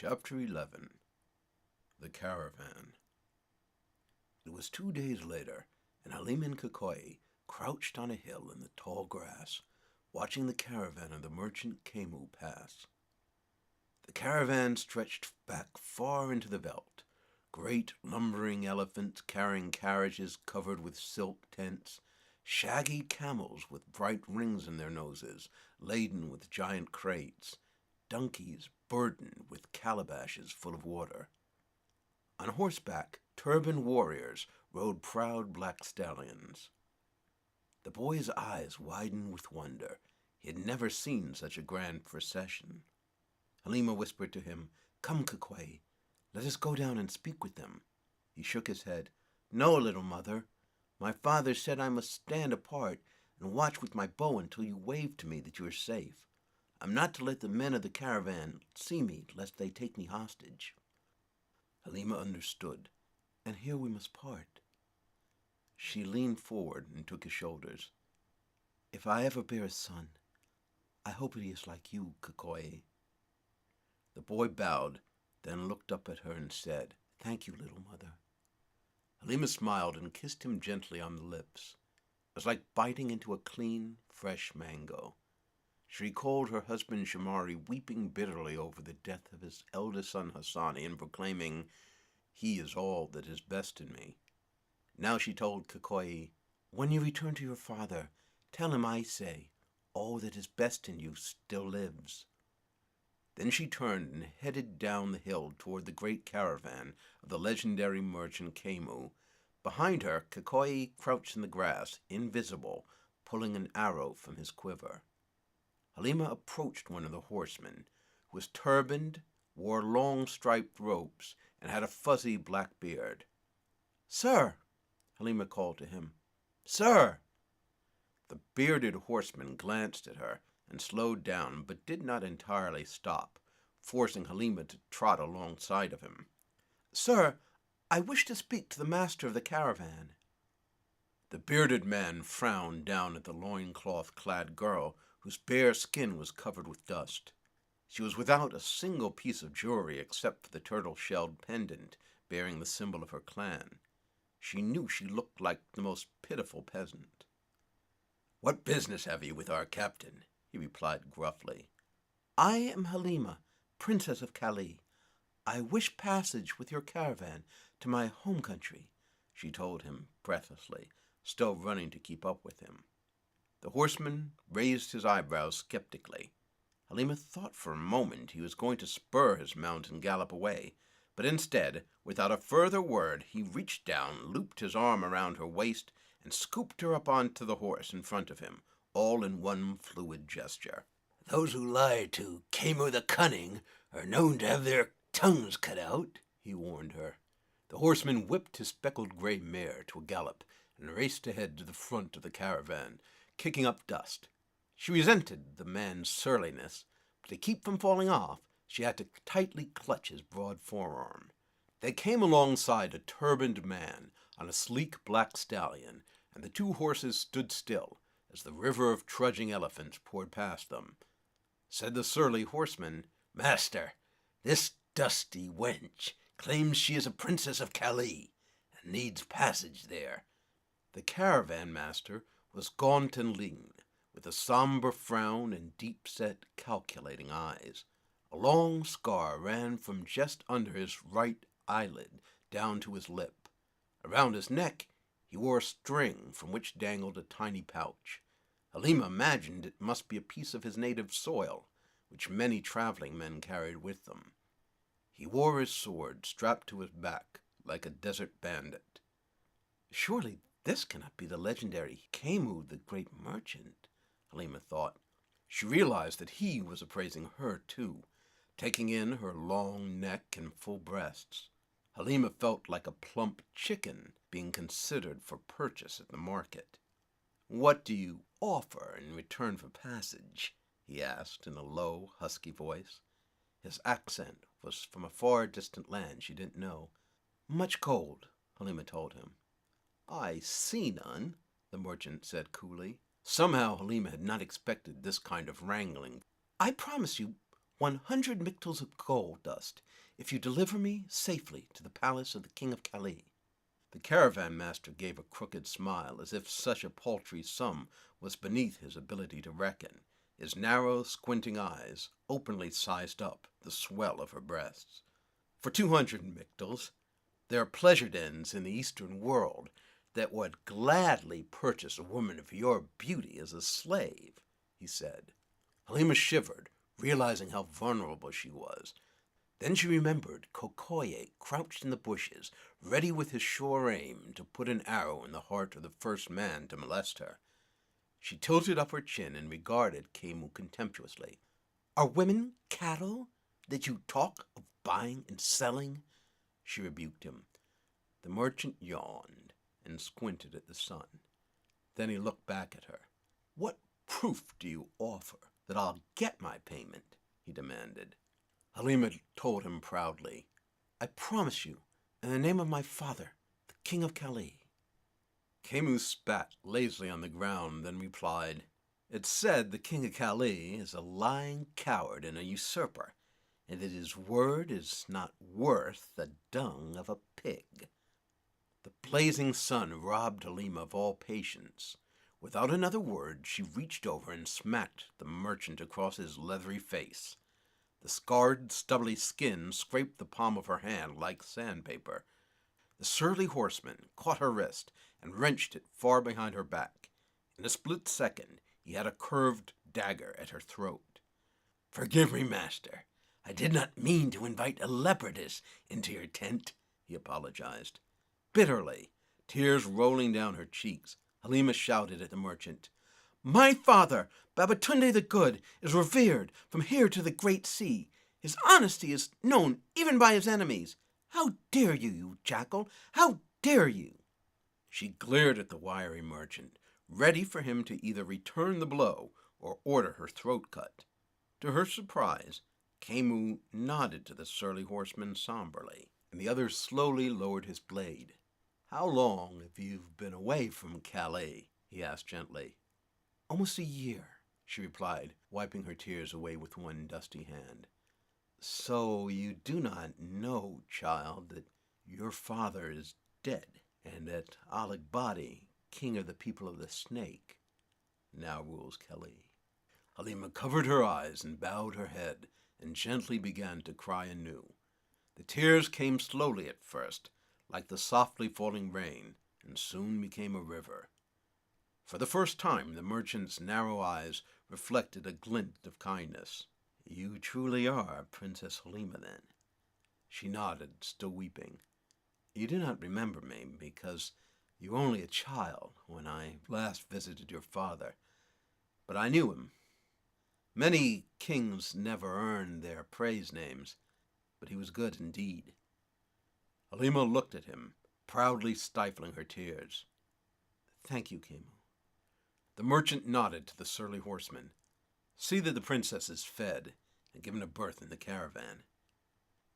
Chapter 11. The Caravan. It was 2 days later, and Halima and Kukoi crouched on a hill in the tall grass, watching the caravan of the merchant Kemu pass. The caravan stretched back far into the veldt, great lumbering elephants carrying carriages covered with silk tents, shaggy camels with bright rings in their noses, laden with giant crates, donkeys burdened with calabashes full of water. On horseback, turbaned warriors rode proud black stallions. The boy's eyes widened with wonder. He had never seen such a grand procession. Halima whispered to him, "Come, Kukoi, let us go down and speak with them." He shook his head. "No, little mother. My father said I must stand apart and watch with my bow until you wave to me that you are safe. I'm not to let the men of the caravan see me, lest they take me hostage." Halima understood, "And here we must part." She leaned forward and took his shoulders. "If I ever bear a son, I hope he is like you, Kukoi." The boy bowed, then looked up at her and said, "Thank you, little mother." Halima smiled and kissed him gently on the lips. It was like biting into a clean, fresh mango. She recalled her husband Shamari weeping bitterly over the death of his eldest son Hassani and proclaiming, "He is all that is best in me." Now she told Kukoi, "When you return to your father, tell him I say, all that is best in you still lives." Then she turned and headed down the hill toward the great caravan of the legendary merchant Kemu. Behind her, Kukoi crouched in the grass, invisible, pulling an arrow from his quiver. Halima approached one of the horsemen, who was turbaned, wore long striped robes, and had a fuzzy black beard. "Sir!" Halima called to him. "Sir!" The bearded horseman glanced at her and slowed down, but did not entirely stop, forcing Halima to trot alongside of him. "Sir, I wish to speak to the master of the caravan." The bearded man frowned down at the loincloth-clad girl, whose bare skin was covered with dust. She was without a single piece of jewelry except for the turtle-shelled pendant bearing the symbol of her clan. She knew she looked like the most pitiful peasant. "What business have you with our captain?" he replied gruffly. "I am Halima, Princess of Kali. I wish passage with your caravan to my home country," she told him breathlessly, still running to keep up with him. The horseman raised his eyebrows skeptically. Halima thought for a moment he was going to spur his mount and gallop away, but instead, without a further word, he reached down, looped his arm around her waist, and scooped her up onto the horse in front of him, all in one fluid gesture. "Those who lie to Kemu the Cunning are known to have their tongues cut out," he warned her. The horseman whipped his speckled gray mare to a gallop and raced ahead to the front of the caravan, kicking up dust. She resented the man's surliness, but to keep from falling off, she had to tightly clutch his broad forearm. They came alongside a turbaned man on a sleek black stallion, and the two horses stood still as the river of trudging elephants poured past them. Said the surly horseman, "Master, this dusty wench claims she is a princess of Kali and needs passage there." The caravan master was gaunt and lean, with a somber frown and deep-set, calculating eyes. A long scar ran from just under his right eyelid down to his lip. Around his neck he wore a string from which dangled a tiny pouch. Halima imagined it must be a piece of his native soil, which many traveling men carried with them. He wore his sword strapped to his back like a desert bandit. "Surely this cannot be the legendary Kemu, the great merchant," Halima thought. She realized that he was appraising her, too, taking in her long neck and full breasts. Halima felt like a plump chicken being considered for purchase at the market. "What do you offer in return for passage?" he asked in a low, husky voice. His accent was from a far distant land she didn't know. "Much gold," Halima told him. "I see none," the merchant said coolly. Somehow Halima had not expected this kind of wrangling. "I promise you 100 mictals of gold dust if you deliver me safely to the palace of the king of Calais." The caravan master gave a crooked smile, as if such a paltry sum was beneath his ability to reckon. His narrow, squinting eyes openly sized up the swell of her breasts. "For 200 mictals, there are pleasure dens in the Eastern world that would gladly purchase a woman of your beauty as a slave," he said. Halima shivered, realizing how vulnerable she was. Then she remembered Kokoye crouched in the bushes, ready with his sure aim to put an arrow in the heart of the first man to molest her. She tilted up her chin and regarded Kemu contemptuously. "Are women cattle that you talk of buying and selling?" she rebuked him. The merchant yawned and squinted at the sun. Then he looked back at her. "What proof do you offer that I'll get my payment?" he demanded. Halima told him proudly, "I promise you, in the name of my father, the king of Calais." Kemu spat lazily on the ground, then replied, "It's said the king of Calais is a lying coward and a usurper, and that his word is not worth the dung of a pig." The blazing sun robbed Halima of all patience. Without another word, she reached over and smacked the merchant across his leathery face. The scarred, stubbly skin scraped the palm of her hand like sandpaper. The surly horseman caught her wrist and wrenched it far behind her back. In a split second, he had a curved dagger at her throat. "Forgive me, master. I did not mean to invite a leopardess into your tent," he apologized. Bitterly, tears rolling down her cheeks, Halima shouted at the merchant, "My father, Babatunde the Good, is revered from here to the great sea. His honesty is known even by his enemies. How dare you, you jackal? How dare you?" She glared at the wiry merchant, ready for him to either return the blow or order her throat cut. To her surprise, Kemu nodded to the surly horseman somberly, and the other slowly lowered his blade. "How long have you been away from Calais?" he asked gently. "Almost a year," she replied, wiping her tears away with one dusty hand. "So you do not know, child, that your father is dead, and that Ali Badi, king of the people of the snake, now rules Calais." Halima covered her eyes and bowed her head and gently began to cry anew. The tears came slowly at first, like the softly falling rain, and soon became a river. For the first time, the merchant's narrow eyes reflected a glint of kindness. "You truly are Princess Halima, then?" She nodded, still weeping. "You do not remember me, because you were only a child when I last visited your father. But I knew him. Many kings never earned their praise names, but he was good indeed." Halima looked at him, proudly stifling her tears. "Thank you, Kemu." The merchant nodded to the surly horseman. "See that the princess is fed and given a berth in the caravan."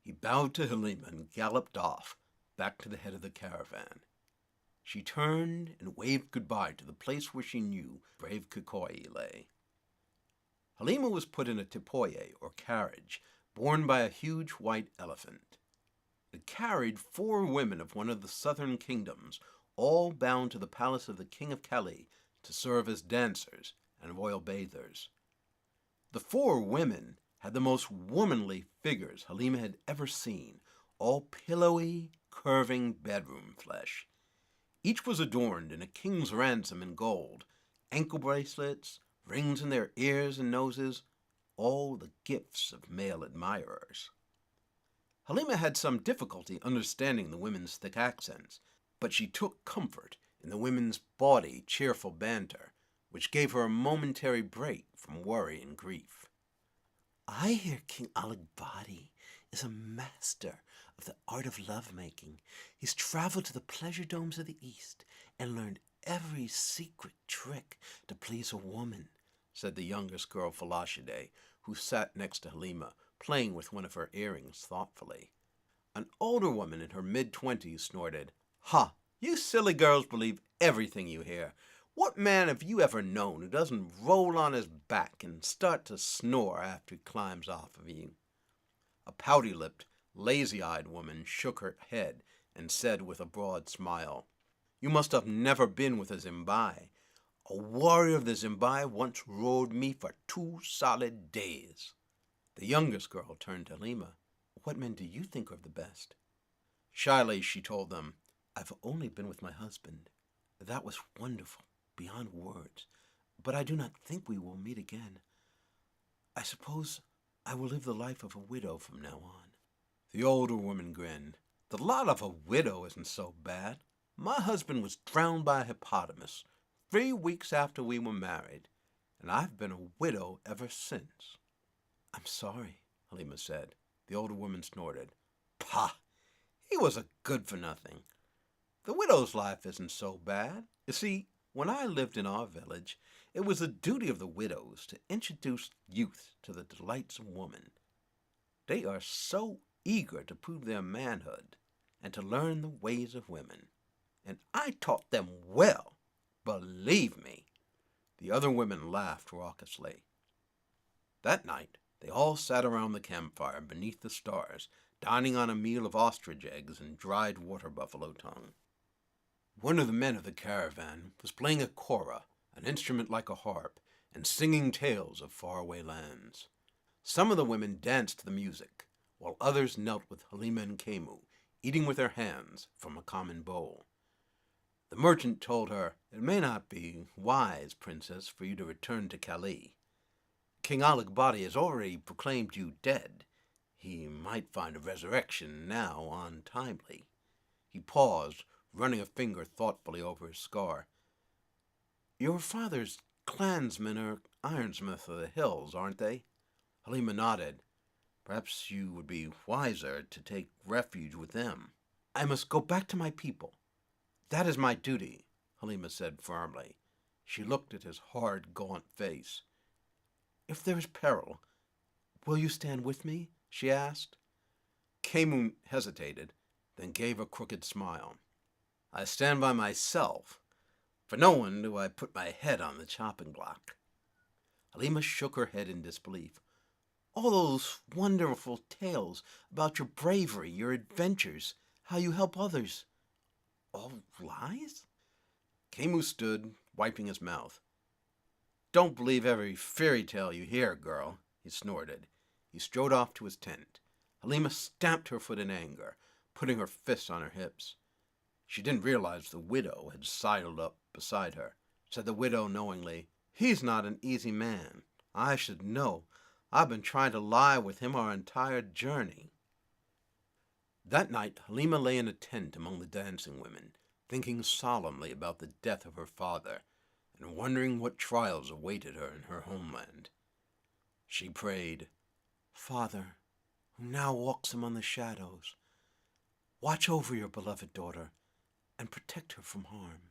He bowed to Halima and galloped off, back to the head of the caravan. She turned and waved goodbye to the place where she knew brave Kikoyi lay. Halima was put in a tipoye, or carriage, borne by a huge white elephant. It carried 4 women of one of the southern kingdoms, all bound to the palace of the king of Calais to serve as dancers and royal bathers. The 4 women had the most womanly figures Halima had ever seen, all pillowy, curving bedroom flesh. Each was adorned in a king's ransom in gold, ankle bracelets, rings in their ears and noses, all the gifts of male admirers. Halima had some difficulty understanding the women's thick accents, but she took comfort in the women's bawdy, cheerful banter, which gave her a momentary break from worry and grief. "I hear King Ali Badi is a master of the art of lovemaking. He's traveled to the pleasure domes of the East and learned every secret trick to please a woman," said the youngest girl, Falashide, who sat next to Halima, playing with one of her earrings thoughtfully. An older woman in her mid-20s snorted, "Ha! You silly girls believe everything you hear. What man have you ever known who doesn't roll on his back and start to snore after he climbs off of you? A pouty-lipped, lazy-eyed woman shook her head and said with a broad smile, "You must have never been with a Zimbai. A warrior of the Zimbai once rode me for 2 solid days." The youngest girl turned to Halima. "What men do you think are the best?" Shyly she told them, "I've only been with my husband. That was wonderful, beyond words, but I do not think we will meet again. I suppose I will live the life of a widow from now on." The older woman grinned. "The lot of a widow isn't so bad. My husband was drowned by a hippopotamus 3 weeks after we were married, and I've been a widow ever since." "I'm sorry," Halima said. The older woman snorted. "Pah! He was a good-for-nothing. The widow's life isn't so bad. You see, when I lived in our village, it was the duty of the widows to introduce youth to the delights of woman. They are so eager to prove their manhood and to learn the ways of women. And I taught them well, believe me." The other women laughed raucously. That night, they all sat around the campfire beneath the stars, dining on a meal of ostrich eggs and dried water buffalo tongue. One of the men of the caravan was playing a kora, an instrument like a harp, and singing tales of faraway lands. Some of the women danced to the music, while others knelt with Halima and Kemu, eating with their hands from a common bowl. The merchant told her, "It may not be wise, princess, for you to return to Calais. King Alakbadi has already proclaimed you dead. He might find a resurrection now untimely." He paused, running a finger thoughtfully over his scar. "Your father's clansmen are ironsmiths of the hills, aren't they?" Halima nodded. "Perhaps you would be wiser to take refuge with them." "I must go back to my people. That is my duty," Halima said firmly. She looked at his hard, gaunt face. "If there is peril, will you stand with me?" she asked. Kemu hesitated, then gave a crooked smile. "I stand by myself. For no one do I put my head on the chopping block." Halima shook her head in disbelief. "All those wonderful tales about your bravery, your adventures, how you help others, all lies?" Kemu stood, wiping his mouth. "Don't believe every fairy tale you hear, girl," he snorted. He strode off to his tent. Halima stamped her foot in anger, putting her fists on her hips. She didn't realize the widow had sidled up beside her. Said the widow knowingly, "He's not an easy man. I should know. I've been trying to lie with him our entire journey." That night Halima lay in a tent among the dancing women, thinking solemnly about the death of her father, and wondering what trials awaited her in her homeland. She prayed, "Father, who now walks among the shadows, watch over your beloved daughter and protect her from harm."